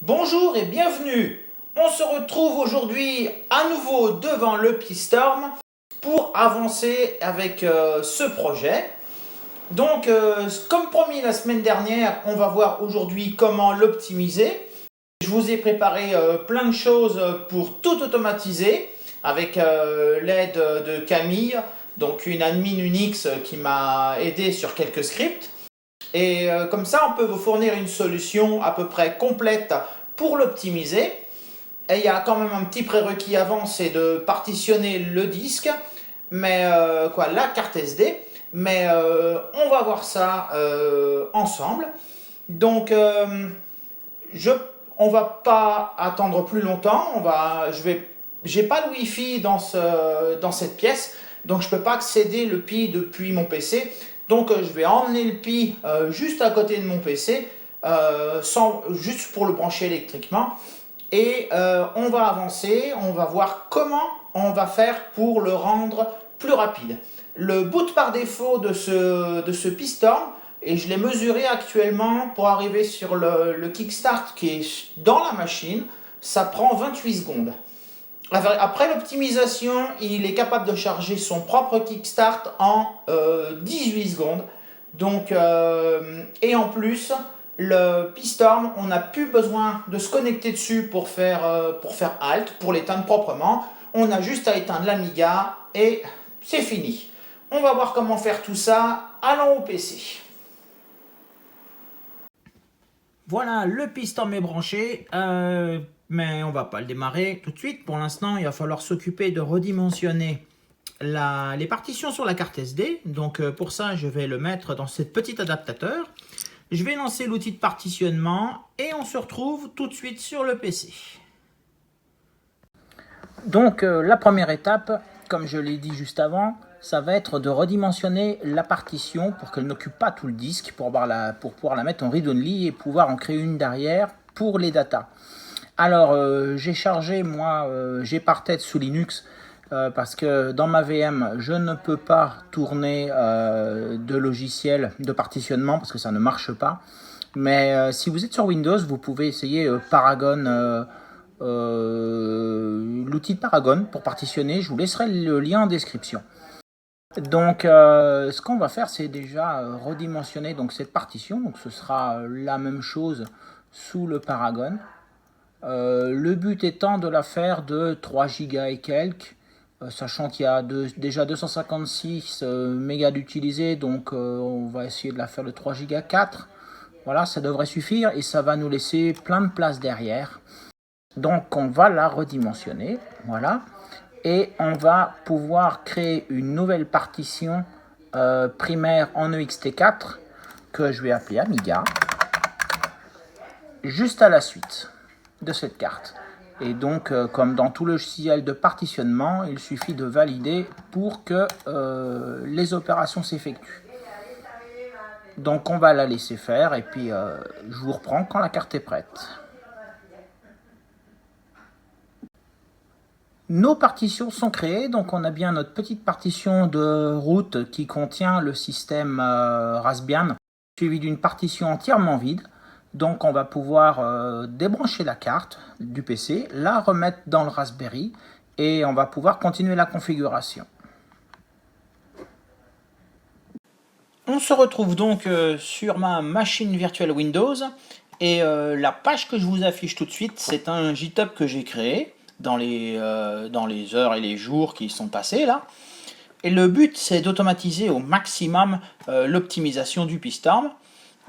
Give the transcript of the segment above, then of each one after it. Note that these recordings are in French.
Bonjour et bienvenue. On se retrouve aujourd'hui à nouveau devant le Pi-Storm pour avancer avec ce projet. Donc, comme promis la semaine dernière, on va voir aujourd'hui comment l'optimiser. Je vous ai préparé plein de choses pour tout automatiser avec l'aide de Camille, donc une admin Unix qui m'a aidé sur quelques scripts. Et comme ça, on peut vous fournir une solution à peu près complète pour l'optimiser. Et il y a quand même un petit prérequis avant, c'est de partitionner le disque, mais la carte SD. Mais on va voir ça ensemble. Donc, on va pas attendre plus longtemps. J'ai pas le Wi-Fi dans cette pièce, donc je peux pas accéder le Pi depuis mon PC. Donc je vais emmener le Pi juste à côté de mon PC, juste pour le brancher électriquement. Et on va avancer, on va voir comment on va faire pour le rendre plus rapide. Le boot par défaut de ce Pi-Storm, et je l'ai mesuré actuellement pour arriver sur le kickstart qui est dans la machine, ça prend 28 secondes. Après l'optimisation, il est capable de charger son propre kickstart en 18 secondes. Donc, et en plus, le Pi-Storm, on n'a plus besoin de se connecter dessus pour faire halt, pour l'éteindre proprement. On a juste à éteindre l'Amiga et c'est fini. On va voir comment faire tout ça. Allons au PC. Voilà, le Pi-Storm est branché, mais on va pas le démarrer tout de suite. Pour l'instant, il va falloir s'occuper de redimensionner les partitions sur la carte SD. Donc pour ça, je vais le mettre dans ce petit adaptateur. Je vais lancer l'outil de partitionnement et on se retrouve tout de suite sur le PC. Donc la première étape, comme je l'ai dit juste avant, ça va être de redimensionner la partition pour qu'elle n'occupe pas tout le disque, pour pouvoir la mettre en read-only et pouvoir en créer une derrière pour les datas. Alors j'ai chargé, moi, Gparted sous Linux, parce que dans ma VM, je ne peux pas tourner de logiciel de partitionnement parce que ça ne marche pas. Mais si vous êtes sur Windows, vous pouvez essayer Paragon, l'outil de Paragon pour partitionner. Je vous laisserai le lien en description. Donc ce qu'on va faire, c'est déjà redimensionner donc cette partition. Donc ce sera la même chose sous le Paragon. Le but étant de la faire de 3 Go et quelques, sachant qu'il y a déjà 256 mégas d'utilisés, donc on va essayer de la faire de 3 Go 4. Voilà, ça devrait suffire et ça va nous laisser plein de place derrière. Donc on va la redimensionner, voilà. Et on va pouvoir créer une nouvelle partition primaire en ext4 que je vais appeler Amiga, juste à la suite de cette carte. Et donc, comme dans tout logiciel de partitionnement, il suffit de valider pour que les opérations s'effectuent. Donc on va la laisser faire et puis je vous reprends quand la carte est prête. Nos partitions sont créées, donc on a bien notre petite partition de route qui contient le système Raspbian, suivi d'une partition entièrement vide. Donc on va pouvoir débrancher la carte du PC, la remettre dans le Raspberry et on va pouvoir continuer la configuration. On se retrouve donc sur ma machine virtuelle Windows et la page que je vous affiche tout de suite, c'est un GitHub que j'ai créé dans les heures et les jours qui sont passés là. Et le but, c'est d'automatiser au maximum l'optimisation du Pi-Storm.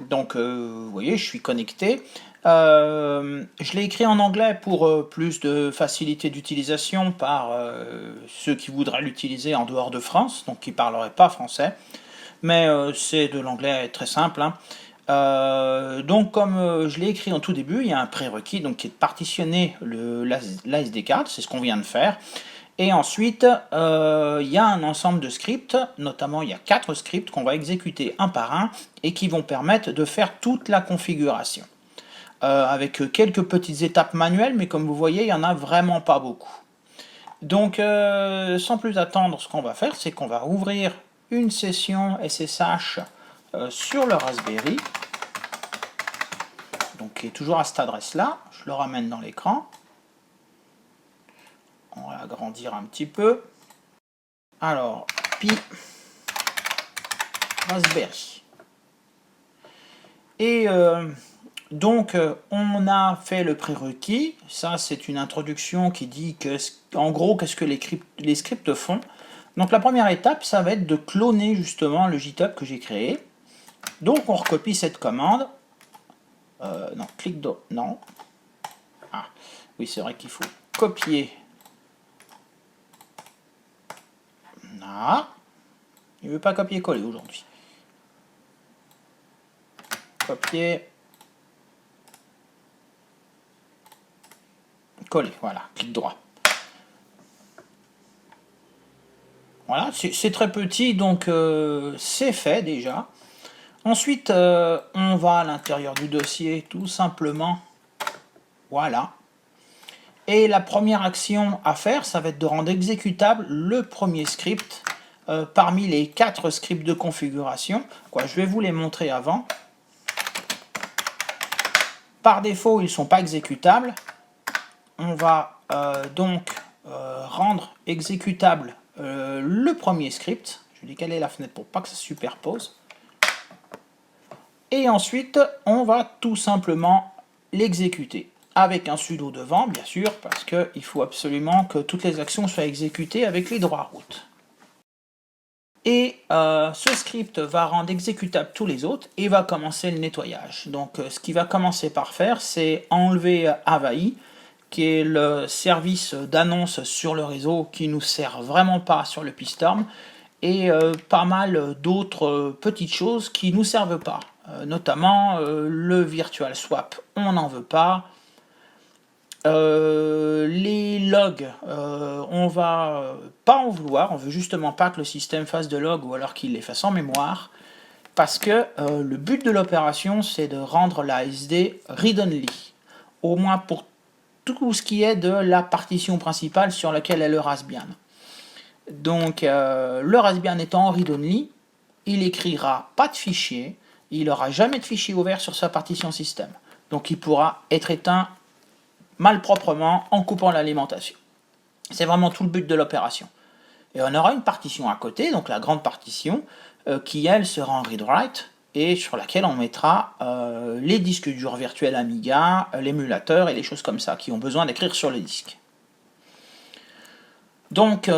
Donc, vous voyez, je suis connecté. Je l'ai écrit en anglais pour plus de facilité d'utilisation par ceux qui voudraient l'utiliser en dehors de France, donc qui ne parleraient pas français. Mais c'est de l'anglais très simple, hein. Donc comme je l'ai écrit en tout début, il y a un prérequis donc, qui est de partitionner la SD card, c'est ce qu'on vient de faire. Et ensuite, il y a un ensemble de scripts, notamment il y a 4 scripts qu'on va exécuter un par un et qui vont permettre de faire toute la configuration. Avec quelques petites étapes manuelles, mais comme vous voyez, il n'y en a vraiment pas beaucoup. Donc sans plus attendre, ce qu'on va faire, c'est qu'on va ouvrir une session SSH sur le Raspberry, donc qui est toujours à cette adresse-là. Je le ramène dans l'écran. On va agrandir un petit peu. Alors, pi Raspberry. Et donc, on a fait le prérequis. Ça, c'est une introduction qui dit que, en gros, qu'est-ce que les scripts font. Donc, la première étape, ça va être de cloner justement le GitHub que j'ai créé. Donc, on recopie cette commande. Non, clic de... Non. Ah, oui, c'est vrai qu'il faut copier. Ah, il ne veut pas copier-coller aujourd'hui. Copier. Coller, voilà, clic droit. Voilà, c'est très petit, donc c'est fait déjà. Ensuite, on va à l'intérieur du dossier, tout simplement. Voilà. Et la première action à faire, ça va être de rendre exécutable le premier script parmi les 4 scripts de configuration. Je vais vous les montrer avant. Par défaut, ils ne sont pas exécutables. On va donc rendre exécutable le premier script. Je vais décaler la fenêtre pour pas que ça se superpose. Et ensuite, on va tout simplement l'exécuter. Avec un sudo devant, bien sûr, parce qu'il faut absolument que toutes les actions soient exécutées avec les droits route. Et ce script va rendre exécutable tous les autres et va commencer le nettoyage. Donc ce qu'il va commencer par faire, c'est enlever Avaï, qui est le service d'annonce sur le réseau qui nous sert vraiment pas sur le Pistorm, et pas mal d'autres petites choses qui nous servent pas. Notamment le Virtual Swap, on n'en veut pas. Les logs, on va pas en vouloir, on veut justement pas que le système fasse de log ou alors qu'il les fasse en mémoire, parce que le but de l'opération c'est de rendre la SD read-only, au moins pour tout ce qui est de la partition principale sur laquelle est le Raspbian. Donc le Raspbian étant en read-only, il écrira pas de fichier, il n'aura jamais de fichier ouvert sur sa partition système, donc il pourra être éteint malproprement en coupant l'alimentation. C'est vraiment tout le but de l'opération. Et on aura une partition à côté, donc la grande partition, qui elle sera en read-write, et sur laquelle on mettra les disques durs virtuels Amiga, l'émulateur et les choses comme ça, qui ont besoin d'écrire sur le disque. Donc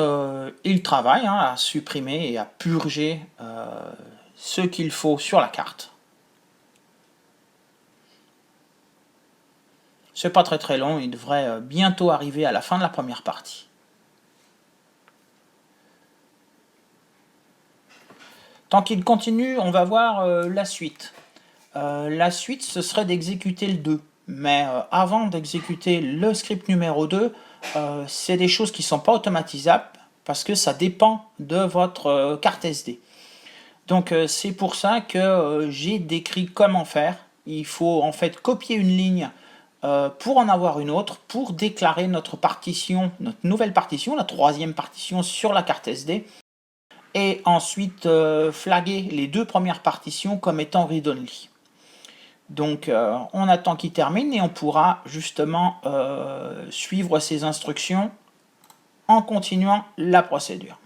il travaille à supprimer et à purger ce qu'il faut sur la carte. C'est pas très long, il devrait bientôt arriver à la fin de la première partie. Tant qu'il continue, on va voir la suite. La suite, ce serait d'exécuter le 2. Mais avant d'exécuter le script numéro 2, c'est des choses qui ne sont pas automatisables parce que ça dépend de votre carte SD. Donc c'est pour ça que j'ai décrit comment faire. Il faut en fait copier une ligne pour en avoir une autre, pour déclarer notre partition, notre nouvelle partition, la 3e partition sur la carte SD, et ensuite flaguer les 2 premières partitions comme étant read-only. Donc on attend qu'il termine et on pourra justement suivre ces instructions en continuant la procédure.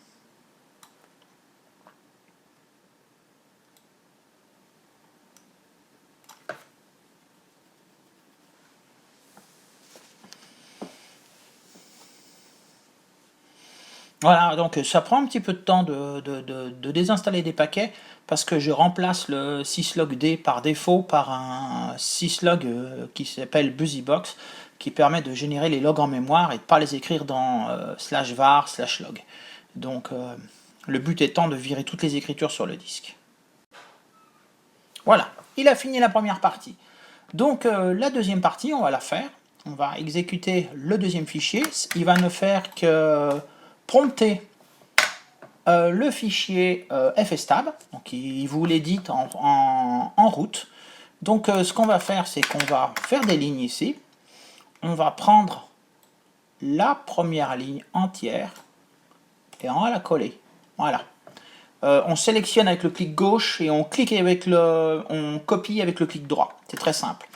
Voilà, donc ça prend un petit peu de temps de désinstaller des paquets parce que je remplace le syslog-d par défaut par un syslog qui s'appelle BusyBox qui permet de générer les logs en mémoire et de ne pas les écrire dans /var /log. Donc le but étant de virer toutes les écritures sur le disque. Voilà, il a fini la première partie. Donc la deuxième partie, on va la faire. On va exécuter le deuxième fichier. Il va ne faire que prompter le fichier fstab, donc il vous l'édite en route. Donc ce qu'on va faire, c'est qu'on va faire des lignes ici. On va prendre la première ligne entière et on va la coller. Voilà. on sélectionne avec le clic gauche et on clique on copie avec le clic droit. C'est très simple.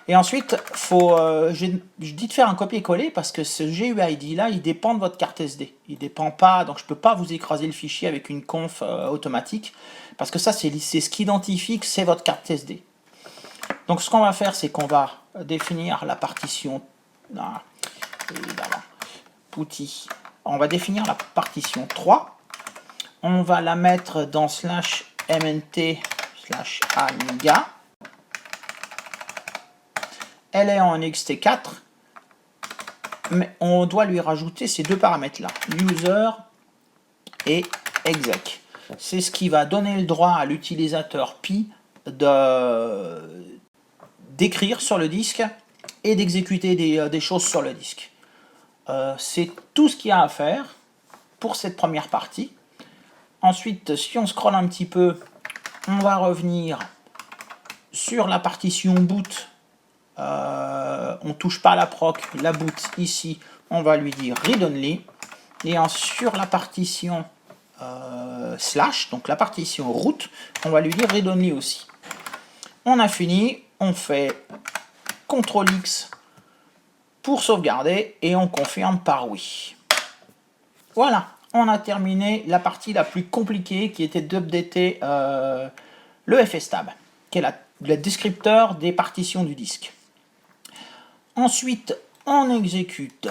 Et ensuite, je dis de faire un copier-coller parce que ce GUID là, il dépend de votre carte SD. Il dépend pas, donc je peux pas vous écraser le fichier avec une conf automatique parce que ça, c'est ce qui identifie que c'est votre carte SD. Donc ce qu'on va faire, c'est qu'on va définir la partition. Évidemment, outil. On va définir la partition 3. On va la mettre dans /mnt/amiga. Elle est en ext4, mais on doit lui rajouter ces deux paramètres-là, user et exec. C'est ce qui va donner le droit à l'utilisateur Pi d'écrire sur le disque et d'exécuter des choses sur le disque. C'est tout ce qu'il y a à faire pour cette première partie. Ensuite, si on scrolle un petit peu, on va revenir sur la partition boot. On touche pas à la proc, la boot ici, on va lui dire read only. Et sur la partition slash, donc la partition root, on va lui dire read only aussi. On a fini, on fait CTRL X pour sauvegarder et on confirme par oui. Voilà, on a terminé la partie la plus compliquée qui était d'updater le FSTab, qui est le descripteur des partitions du disque. Ensuite, on exécute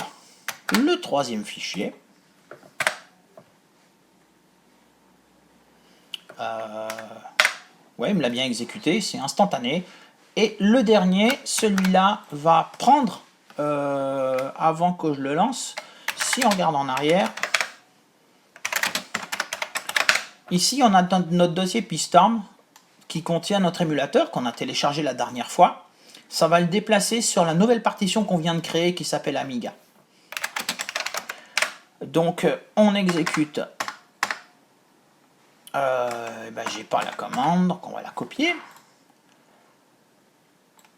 le troisième fichier. Ouais, il me l'a bien exécuté, c'est instantané. Et le dernier, celui-là va prendre, avant que je le lance, si on regarde en arrière, ici on a notre dossier PiStorm qui contient notre émulateur qu'on a téléchargé la dernière fois. Ça va le déplacer sur la nouvelle partition qu'on vient de créer qui s'appelle Amiga. Donc on exécute. J'ai pas la commande, donc on va la copier.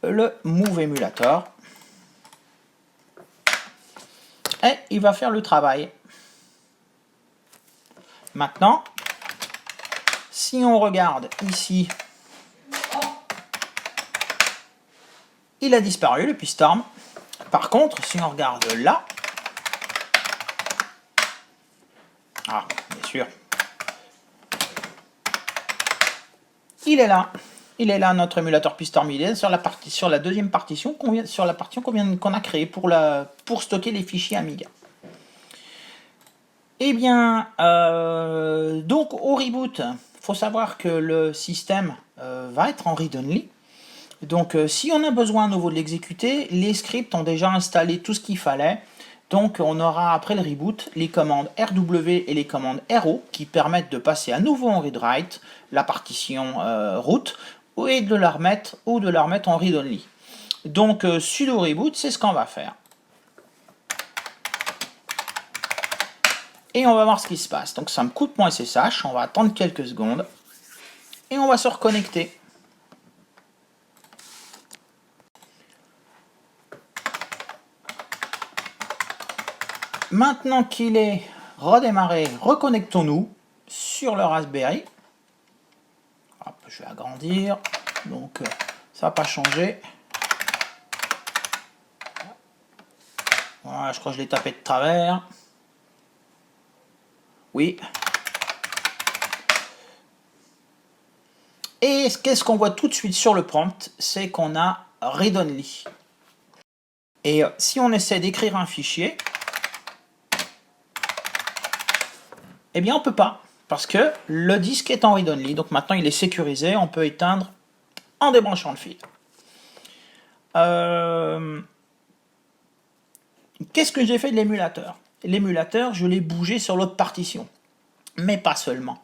Le move emulator. Et il va faire le travail. Maintenant, si on regarde ici, il a disparu le PiStorm. Par contre, si on regarde là, bien sûr, il est là. Il est là, notre émulateur PiStorm. Il est sur la deuxième partition qu'on a créée pour stocker les fichiers Amiga. Eh bien, donc au reboot, il faut savoir que le système va être en read-only. Donc si on a besoin à nouveau de l'exécuter, les scripts ont déjà installé tout ce qu'il fallait. Donc on aura après le reboot les commandes RW et les commandes RO qui permettent de passer à nouveau en read-write la partition root et de la remettre en read-only. Donc sudo reboot, c'est ce qu'on va faire. Et on va voir ce qui se passe. Donc ça me coûte mon SSH, on va attendre quelques secondes et on va se reconnecter. Maintenant qu'il est redémarré, reconnectons-nous sur le Raspberry. Hop, je vais agrandir, donc ça va pas changer. Voilà, je crois que je l'ai tapé de travers. Oui. Et qu'est-ce qu'on voit tout de suite sur le prompt? C'est qu'on a read only. Et si on essaie d'écrire un fichier, eh bien on peut pas, parce que le disque est en read only. Donc maintenant il est sécurisé, on peut éteindre en débranchant le fil. Qu'est-ce que j'ai fait de l'émulateur? L'émulateur, je l'ai bougé sur l'autre partition, mais pas seulement.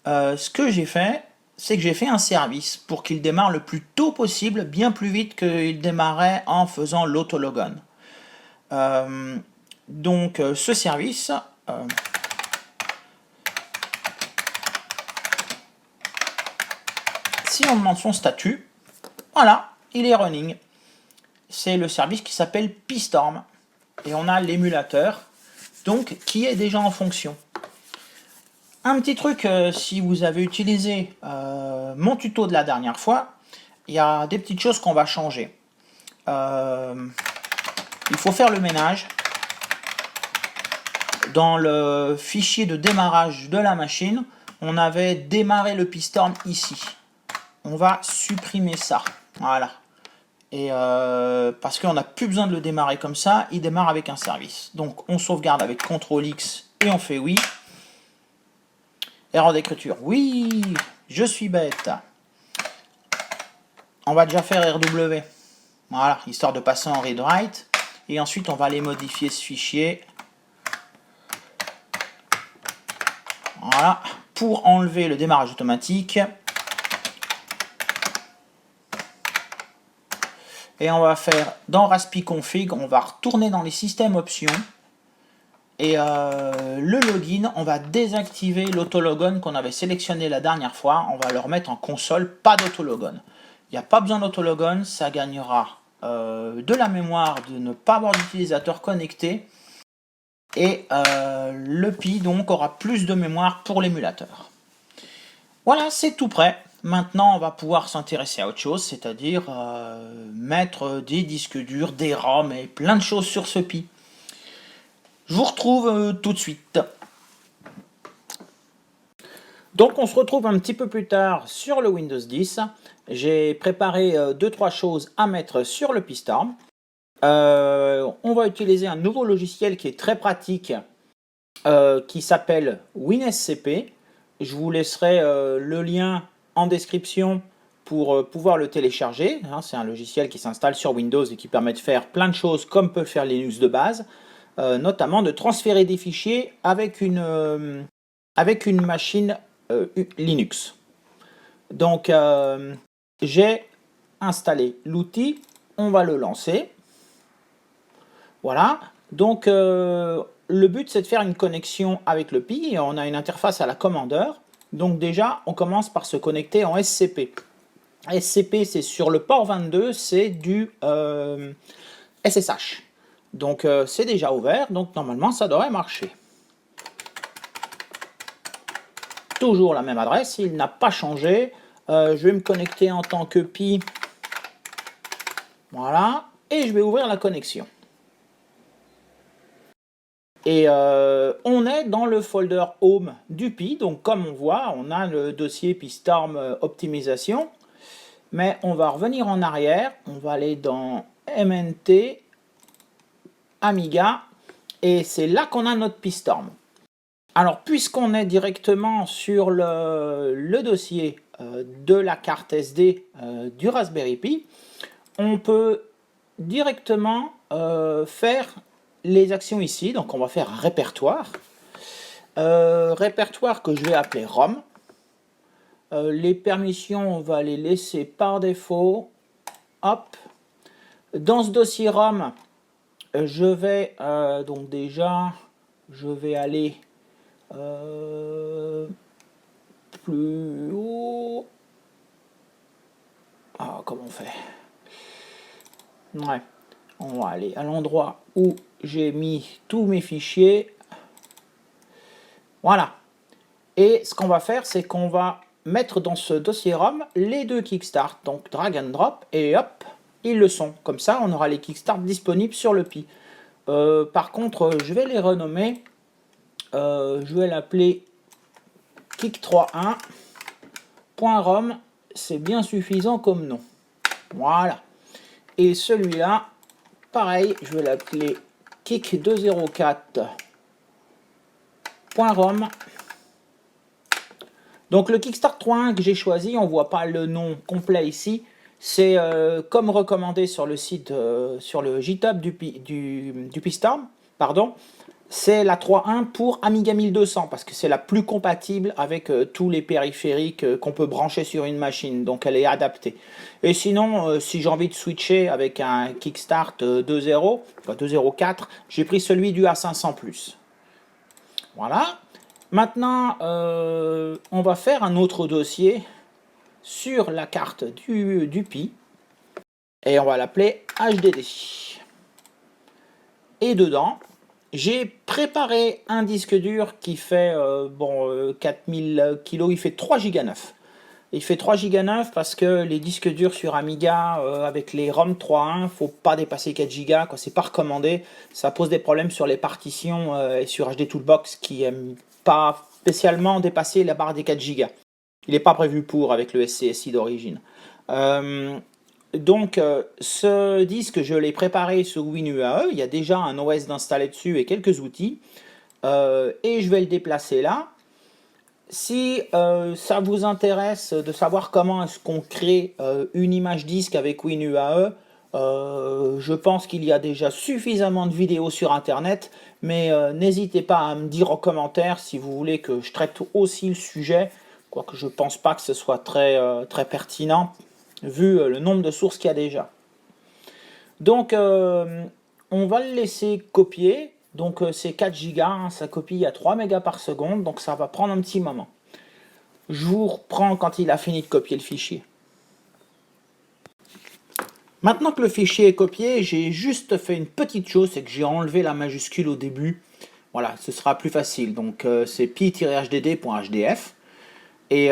Ce que j'ai fait, c'est que j'ai fait un service pour qu'il démarre le plus tôt possible, bien plus vite qu'il démarrait en faisant l'autologon. Donc ce service, si on demande son statut, voilà, il est running. C'est le service qui s'appelle PiStorm. Et on a l'émulateur, donc qui est déjà en fonction. Un petit truc, si vous avez utilisé mon tuto de la dernière fois, il y a des petites choses qu'on va changer. Il faut faire le ménage dans le fichier de démarrage de la machine. On avait démarré le piston ici. On va supprimer ça. Voilà. Et parce qu'on n'a plus besoin de le démarrer comme ça, il démarre avec un service. Donc on sauvegarde avec CTRL X et on fait oui. Erreur d'écriture, oui, je suis bête. On va déjà faire RW. Voilà, histoire de passer en read write. Et ensuite on va aller modifier ce fichier. Voilà, pour enlever le démarrage automatique. Et on va faire dans Raspi Config, on va retourner dans les systèmes options. Et le login, on va désactiver l'autologon qu'on avait sélectionné la dernière fois. On va le remettre en console, pas d'autologon. Il n'y a pas besoin d'autologon, ça gagnera de la mémoire de ne pas avoir d'utilisateur connecté. Et le Pi donc aura plus de mémoire pour l'émulateur. Voilà, c'est tout prêt. Maintenant, on va pouvoir s'intéresser à autre chose, c'est-à-dire mettre des disques durs, des ROM et plein de choses sur ce Pi. Je vous retrouve tout de suite. Donc, on se retrouve un petit peu plus tard sur le Windows 10. J'ai préparé 2-3 choses à mettre sur le Pi-Storm. On va utiliser un nouveau logiciel qui est très pratique, qui s'appelle WinSCP. Je vous laisserai le lien en description pour pouvoir le télécharger. C'est un logiciel qui s'installe sur Windows et qui permet de faire plein de choses comme peut le faire Linux de base, notamment de transférer des fichiers avec une machine Linux. Donc j'ai installé l'outil, on va le lancer. Voilà, donc le but c'est de faire une connexion avec le Pi et on a une interface à la commandeur. Donc déjà on commence par se connecter en SCP. SCP c'est sur le port 22, c'est du SSH. Donc c'est déjà ouvert, donc normalement ça devrait marcher. Toujours la même adresse, il n'a pas changé. Je vais me connecter en tant que Pi. Voilà, et je vais ouvrir la connexion. Et on est dans le folder Home du Pi, donc comme on voit, on a le dossier Pi-Storm optimisation. Mais on va revenir en arrière, on va aller dans MNT, Amiga, et c'est là qu'on a notre Pi-Storm. Alors, puisqu'on est directement sur le dossier de la carte SD du Raspberry Pi, on peut directement faire les actions ici. Donc, on va faire un répertoire. Répertoire que je vais appeler ROM. Les permissions, on va les laisser par défaut. Hop. Dans ce dossier ROM, je vais donc déjà, je vais aller plus haut. Ah, comment on fait? Ouais, on va aller à l'endroit où j'ai mis tous mes fichiers. Voilà. Et ce qu'on va faire, c'est qu'on va mettre dans ce dossier ROM les deux Kickstart, donc drag and drop, et hop, ils le sont. Comme ça, on aura les Kickstart disponibles sur le Pi. Par contre, je vais les renommer. Je vais l'appeler kick31.rom, c'est bien suffisant comme nom. Voilà. Et celui-là, pareil, je vais l'appeler kick204.rom. Donc le Kickstart 3.1 que j'ai choisi, on ne voit pas le nom complet ici, c'est comme recommandé sur le site, sur le GitHub du Pi-Storm, pardon, c'est la 3.1 pour Amiga 1200 parce que c'est la plus compatible avec tous les périphériques qu'on peut brancher sur une machine, donc elle est adaptée. Et sinon, si j'ai envie de switcher avec un Kickstart 2.0, enfin 2.04, j'ai pris celui du A500+. Voilà. Maintenant, on va faire un autre dossier sur la carte du Pi et on va l'appeler HDD. Et dedans, J'ai préparé un disque dur qui fait 4000 kilos, il fait 3 Go 9. Il fait 3 Go 9 parce que les disques durs sur Amiga avec les ROM 3.1, faut pas dépasser 4 Go, quoi, c'est pas recommandé. Ça pose des problèmes sur les partitions et sur HD Toolbox qui aiment pas spécialement dépasser la barre des 4 Go. Il n'est pas prévu pour avec le SCSI d'origine. Donc ce disque, je l'ai préparé sur WinUAE, il y a déjà un OS d'installer dessus et quelques outils, et je vais le déplacer là. Si ça vous intéresse de savoir comment est-ce qu'on crée une image disque avec WinUAE, je pense qu'il y a déjà suffisamment de vidéos sur internet, mais n'hésitez pas à me dire en commentaire si vous voulez que je traite aussi le sujet, quoique je ne pense pas que ce soit très pertinent, vu le nombre de sources qu'il y a déjà. Donc on va le laisser copier. Donc c'est 4 Go, hein, ça copie à 3 mégas par seconde, donc ça va prendre un petit moment. Je vous reprends quand il a fini de copier le fichier. Maintenant que le fichier est copié, j'ai juste fait une petite chose, c'est que j'ai enlevé la majuscule au début. Voilà, ce sera plus facile. Donc c'est pi-hdd.hdf. Et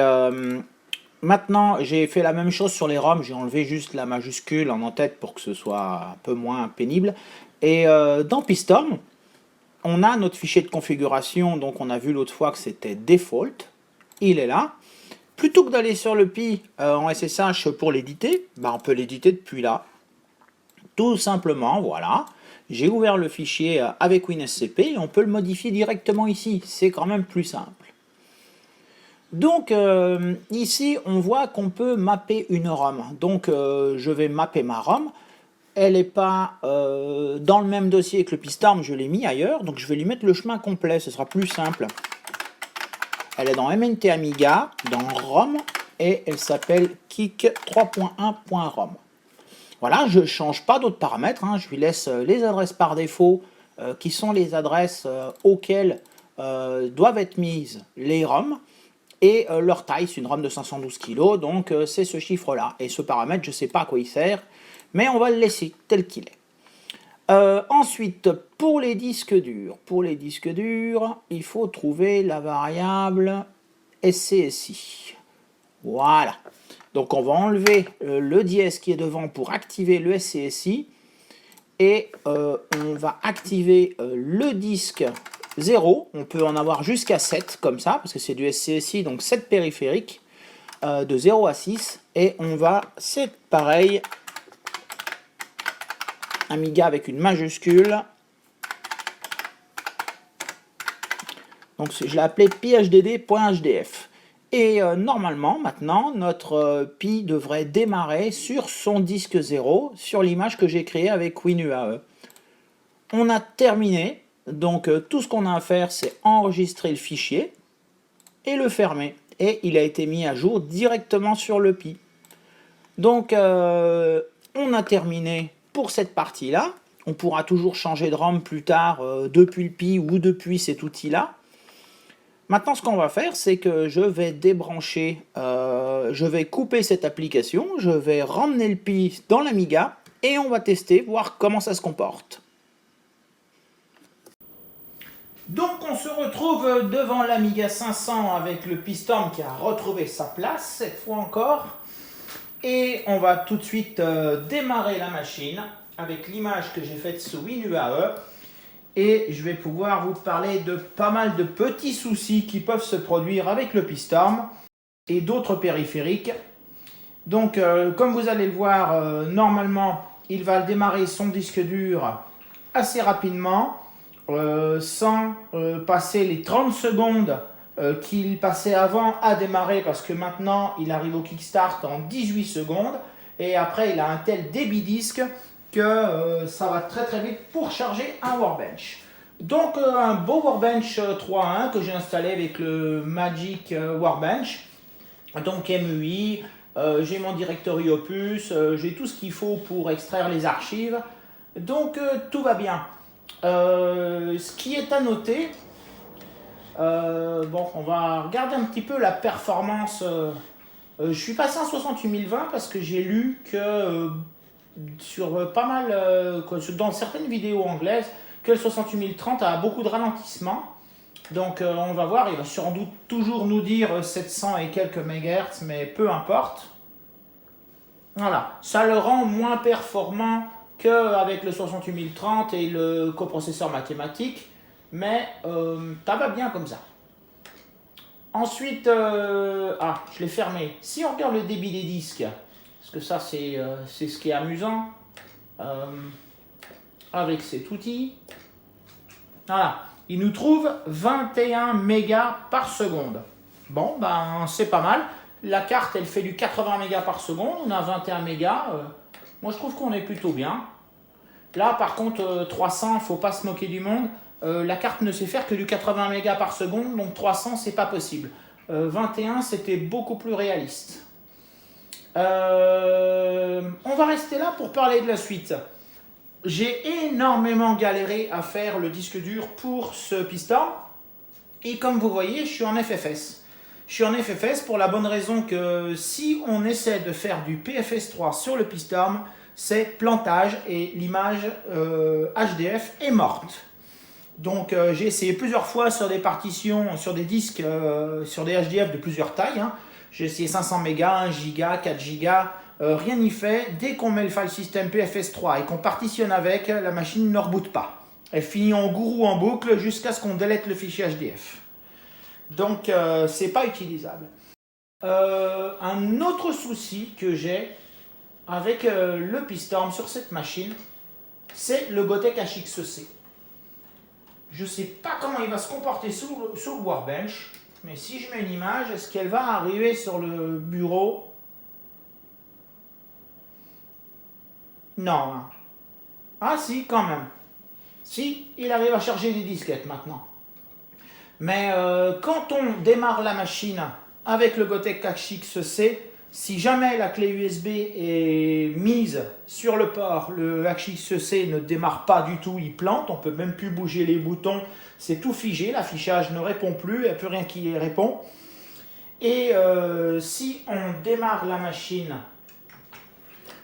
maintenant, j'ai fait la même chose sur les ROM, j'ai enlevé juste la majuscule en en-tête pour que ce soit un peu moins pénible. Et dans Pistorm, on a notre fichier de configuration, donc on a vu l'autre fois que c'était default, il est là. Plutôt que d'aller sur le Pi en SSH pour l'éditer, on peut l'éditer depuis là. Tout simplement, voilà, j'ai ouvert le fichier avec WinSCP et on peut le modifier directement ici, c'est quand même plus simple. Donc ici on voit qu'on peut mapper une ROM, donc je vais mapper ma ROM. Elle n'est pas dans le même dossier que le Pistorm, je l'ai mis ailleurs, donc je vais lui mettre le chemin complet, ce sera plus simple. Elle est dans MNT Amiga, dans ROM, et elle s'appelle kick 3.1.rom. Voilà, je ne change pas d'autres paramètres, hein, je lui laisse les adresses par défaut, qui sont les adresses auxquelles doivent être mises les ROM, et leur taille, c'est une ROM de 512 kg, donc c'est ce chiffre-là. Et ce paramètre, je ne sais pas à quoi il sert, mais on va le laisser tel qu'il est. Ensuite, pour les disques durs, il faut trouver la variable SCSI. Voilà. Donc on va enlever le dièse qui est devant pour activer le SCSI. Et on va activer le disque 0. On peut en avoir jusqu'à 7 comme ça, parce que c'est du SCSI, donc 7 périphériques de 0 à 6. Et on va, c'est pareil, Amiga avec une majuscule. Donc je l'ai appelé phdd.hdf. Et normalement, maintenant, notre Pi devrait démarrer sur son disque 0, sur l'image que j'ai créée avec WinUAE. On a terminé, donc tout ce qu'on a à faire, c'est enregistrer le fichier et le fermer. Et il a été mis à jour directement sur le Pi. Donc on a terminé pour cette partie-là. On pourra toujours changer de ROM plus tard depuis le Pi ou depuis cet outil-là. Maintenant, ce qu'on va faire, c'est que je vais débrancher, je vais couper cette application, je vais ramener le Pi dans l'Amiga et on va tester, voir comment ça se comporte. Donc on se retrouve devant l'Amiga 500 avec le Pistorm qui a retrouvé sa place, cette fois encore. Et on va tout de suite démarrer la machine avec l'image que j'ai faite sous WinUAE. Et je vais pouvoir vous parler de pas mal de petits soucis qui peuvent se produire avec le Pistorm et d'autres périphériques. Donc comme vous allez le voir, normalement il va démarrer son disque dur assez rapidement, sans passer les 30 secondes qu'il passait avant à démarrer, parce que maintenant il arrive au kickstart en 18 secondes et après il a un tel débit disque que ça va très très vite pour charger un Workbench. Donc un beau Workbench 3.1 que j'ai installé avec le Magic Workbench, donc MUI, j'ai mon directory Opus, j'ai tout ce qu'il faut pour extraire les archives, donc tout va bien. Ce qui est à noter, on va regarder un petit peu la performance. Je suis passé en 68020 parce que j'ai lu que sur pas mal, dans certaines vidéos anglaises, que le 68030 a beaucoup de ralentissement. Donc on va voir, il va sans doute toujours nous dire 700 et quelques MHz, mais peu importe. Voilà, ça le rend moins performant qu'avec le 68030 et le coprocesseur mathématique, mais ça va bien comme ça. Ensuite, je l'ai fermé. Si on regarde le débit des disques, parce que ça c'est ce qui est amusant, avec cet outil, voilà, il nous trouve 21 mégas par seconde. Bon, ben c'est pas mal. La carte, elle fait du 80 mégas par seconde, on a 21 mégas. Moi, je trouve qu'on est plutôt bien. Là, par contre, 300, il ne faut pas se moquer du monde. La carte ne sait faire que du 80 mégas par seconde, donc 300, c'est pas possible. 21, c'était beaucoup plus réaliste. On va rester là pour parler de la suite. J'ai énormément galéré à faire le disque dur pour ce Pistorm. Et comme vous voyez, je suis en FFS. Je suis en FFS pour la bonne raison que si on essaie de faire du PFS3 sur le Pistorm, c'est plantage et l'image HDF est morte. Donc j'ai essayé plusieurs fois sur des partitions, sur des disques, sur des HDF de plusieurs tailles. J'ai essayé 500 mégas, 1 giga, 4 gigas, rien n'y fait. Dès qu'on met le file system PFS3 et qu'on partitionne avec, la machine ne reboot pas. Elle finit en gourou en boucle jusqu'à ce qu'on délète le fichier HDF. Donc c'est pas utilisable. Un autre souci que j'ai avec le Pistorm sur cette machine, c'est le Gotek HXC. Je ne sais pas comment il va se comporter sur le Workbench, mais si je mets une image, est-ce qu'elle va arriver sur le bureau? Non. Ah si, quand même. Si, il arrive à charger des disquettes maintenant. Mais quand on démarre la machine avec le Gotek HXC, si jamais la clé USB est mise sur le port, le HXC ne démarre pas du tout, il plante, on ne peut même plus bouger les boutons, c'est tout figé, l'affichage ne répond plus, il n'y a plus rien qui répond. Et si on démarre la machine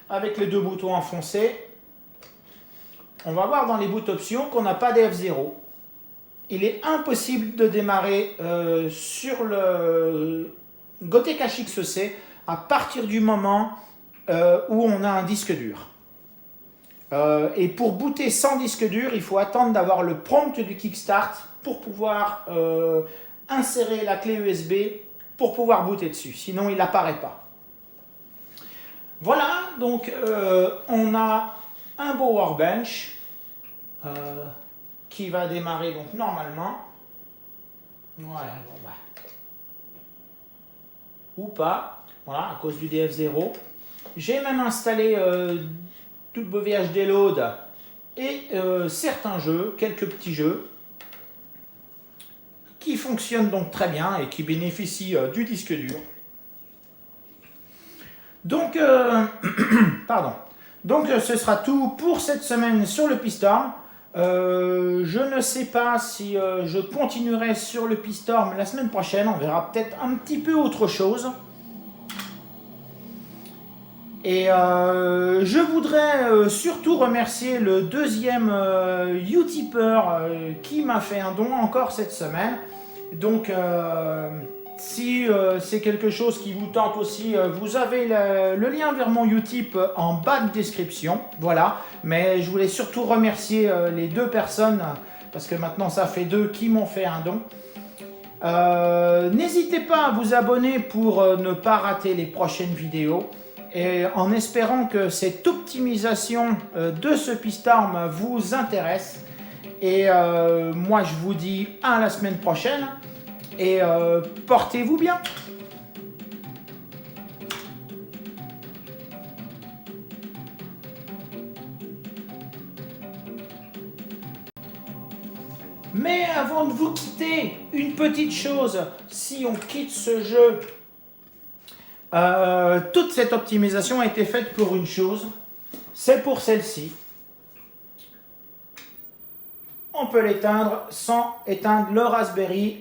avec les deux boutons enfoncés, on va voir dans les boot options qu'on n'a pas d'F0. Il est impossible de démarrer sur le Gotek HXC à partir du moment où on a un disque dur. Et pour booter sans disque dur, il faut attendre d'avoir le prompt du Kickstart pour pouvoir insérer la clé USB pour pouvoir booter dessus. Sinon, il n'apparaît pas. Voilà, donc on a un beau Workbench qui va démarrer donc normalement. Voilà, bon bah. Ou pas, voilà, à cause du DF0. J'ai même installé WHD Load et certains jeux, quelques petits jeux, qui fonctionnent donc très bien et qui bénéficient du disque dur. Donc, pardon. Donc, ce sera tout pour cette semaine sur le Pistorm. Je ne sais pas si je continuerai sur le Pistorm la semaine prochaine. On verra peut-être un petit peu autre chose. Et je voudrais surtout remercier le deuxième Utipeur qui m'a fait un don encore cette semaine. Donc, si c'est quelque chose qui vous tente aussi, vous avez le lien vers mon Utip en bas de description. Voilà, mais je voulais surtout remercier les deux personnes, parce que maintenant ça fait deux qui m'ont fait un don. N'hésitez pas à vous abonner pour ne pas rater les prochaines vidéos. Et en espérant que cette optimisation de ce Pistorm vous intéresse. Et moi je vous dis à la semaine prochaine. Et portez-vous bien. Mais avant de vous quitter, une petite chose, si on quitte ce jeu, toute cette optimisation a été faite pour une chose, c'est pour celle-ci. On peut l'éteindre sans éteindre le Raspberry.